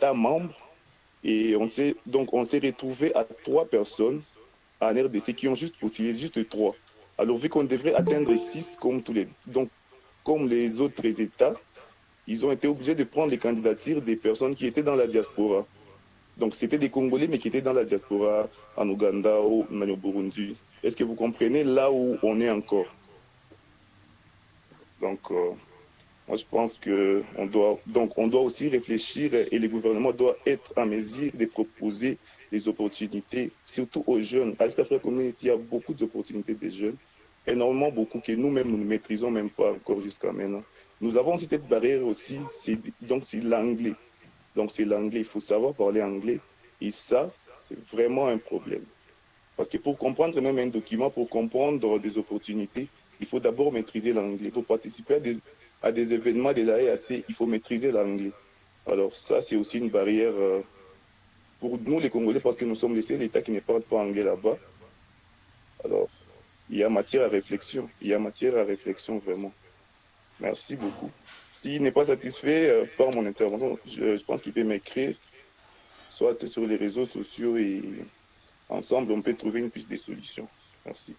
États membres et on s'est retrouvé à 3 personnes en RDC qui ont juste postulé, juste 3. Alors, vu qu'on devrait atteindre 6 comme les autres États, ils ont été obligés de prendre les candidatures des personnes qui étaient dans la diaspora. Donc, c'était des Congolais, mais qui étaient dans la diaspora en Ouganda ou même au Burundi. Est-ce que vous comprenez là où on est encore? Donc, moi, je pense on doit aussi réfléchir et le gouvernement doit être en mesure de proposer des opportunités, surtout aux jeunes. À East Africa Community, il y a beaucoup d'opportunités des jeunes, énormément beaucoup que nous-mêmes, nous ne maîtrisons même pas encore jusqu'à maintenant. Nous avons aussi cette barrière aussi, c'est l'anglais. Donc, c'est l'anglais. Il faut savoir parler anglais. Et ça, c'est vraiment un problème. Parce que pour comprendre même un document, pour comprendre des opportunités, il faut d'abord maîtriser l'anglais. Pour participer à des événements de la EAC, il faut maîtriser l'anglais. Alors ça, c'est aussi une barrière pour nous les Congolais parce que nous sommes les seuls États qui ne parlent pas anglais là-bas. Alors, il y a matière à réflexion. Il y a matière à réflexion vraiment. Merci beaucoup. S'il n'est pas satisfait par mon intervention, je pense qu'il peut m'écrire, soit sur les réseaux sociaux et ensemble, on peut trouver une piste de solution. Merci.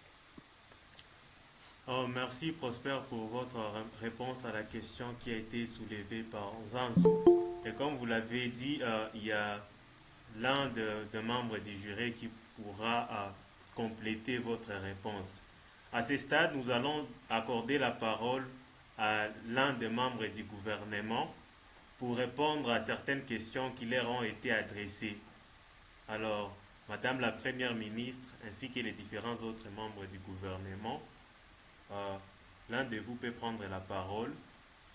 Oh, merci Prosper pour votre réponse à la question qui a été soulevée par Zanzou. Et comme vous l'avez dit, il y a des membres du jury qui pourra compléter votre réponse. À ce stade, nous allons accorder la parole à l'un des membres du gouvernement pour répondre à certaines questions qui leur ont été adressées. Alors, Madame la Première ministre ainsi que les différents autres membres du gouvernement, euh, l'un de vous peut prendre la parole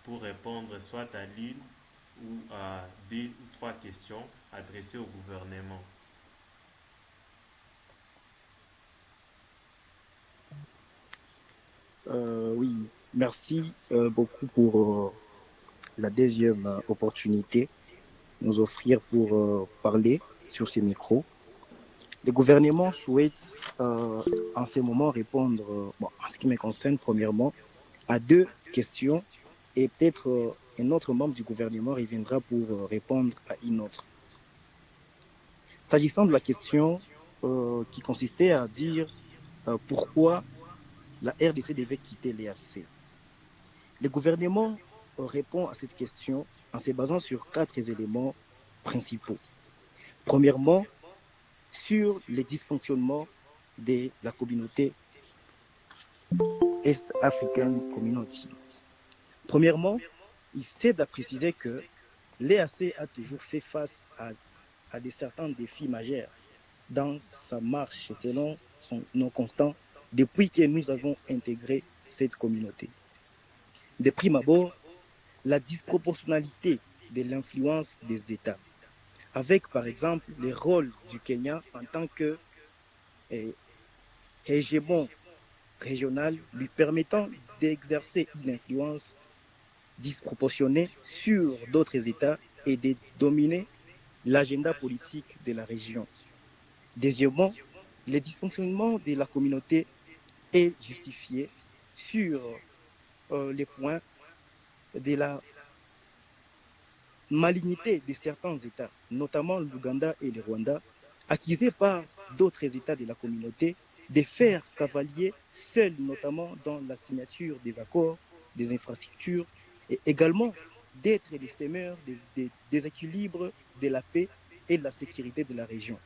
pour répondre soit à l'une ou à 2 ou 3 questions adressées au gouvernement. Oui, merci beaucoup pour la deuxième opportunité de nous offrir pour parler sur ces micros. Le gouvernement souhaite en ce moment répondre, en ce qui me concerne, premièrement, à 2 questions et peut-être un autre membre du gouvernement reviendra pour répondre à une autre. S'agissant de la question qui consistait à dire pourquoi la RDC devait quitter l'EAC, le gouvernement répond à cette question en se basant sur 4 éléments principaux. Premièrement, sur les dysfonctionnements de la communauté East African Community. Premièrement, il s'est à préciser que l'EAC a toujours fait face à certains défis majeurs dans sa marche selon son nom constant depuis que nous avons intégré cette communauté. De prime abord, la disproportionnalité de l'influence des États, avec par exemple le rôle du Kenya en tant que eh, hégémon régional lui permettant d'exercer une influence disproportionnée sur d'autres États et de dominer l'agenda politique de la région. Deuxièmement, le dysfonctionnement de la communauté est justifié sur les points de la malignité de certains États, notamment l'Ouganda et le Rwanda, accusés par d'autres États de la communauté de faire cavalier seuls, notamment dans la signature des accords, des infrastructures, et également d'être les semeurs des déséquilibres de la paix et de la sécurité de la région.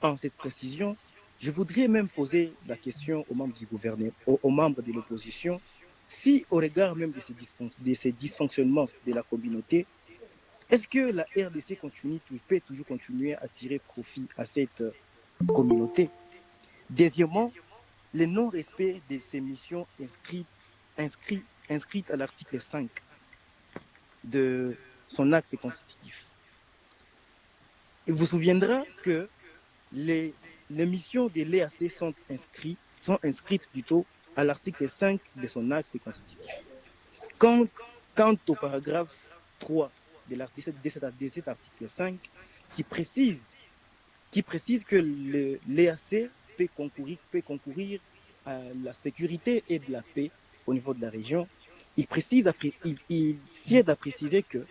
En cette précision, je voudrais même poser la question aux membres du gouvernement, aux membres de l'opposition, si au regard même de ces dysfonctionnements de la communauté, est-ce que la RDC peut toujours continuer à tirer profit à cette communauté? Deuxièmement, le non-respect de ces missions inscrites à l'article 5 de son acte constitutif. Il vous souviendra que les missions de l'EAC sont inscrites plutôt à l'article 5 de son acte constitutif. Quant, quant au paragraphe 3 de cet article 5 qui précise, que l'EAC peut concourir à la sécurité et de la paix au niveau de la région, il sied à préciser que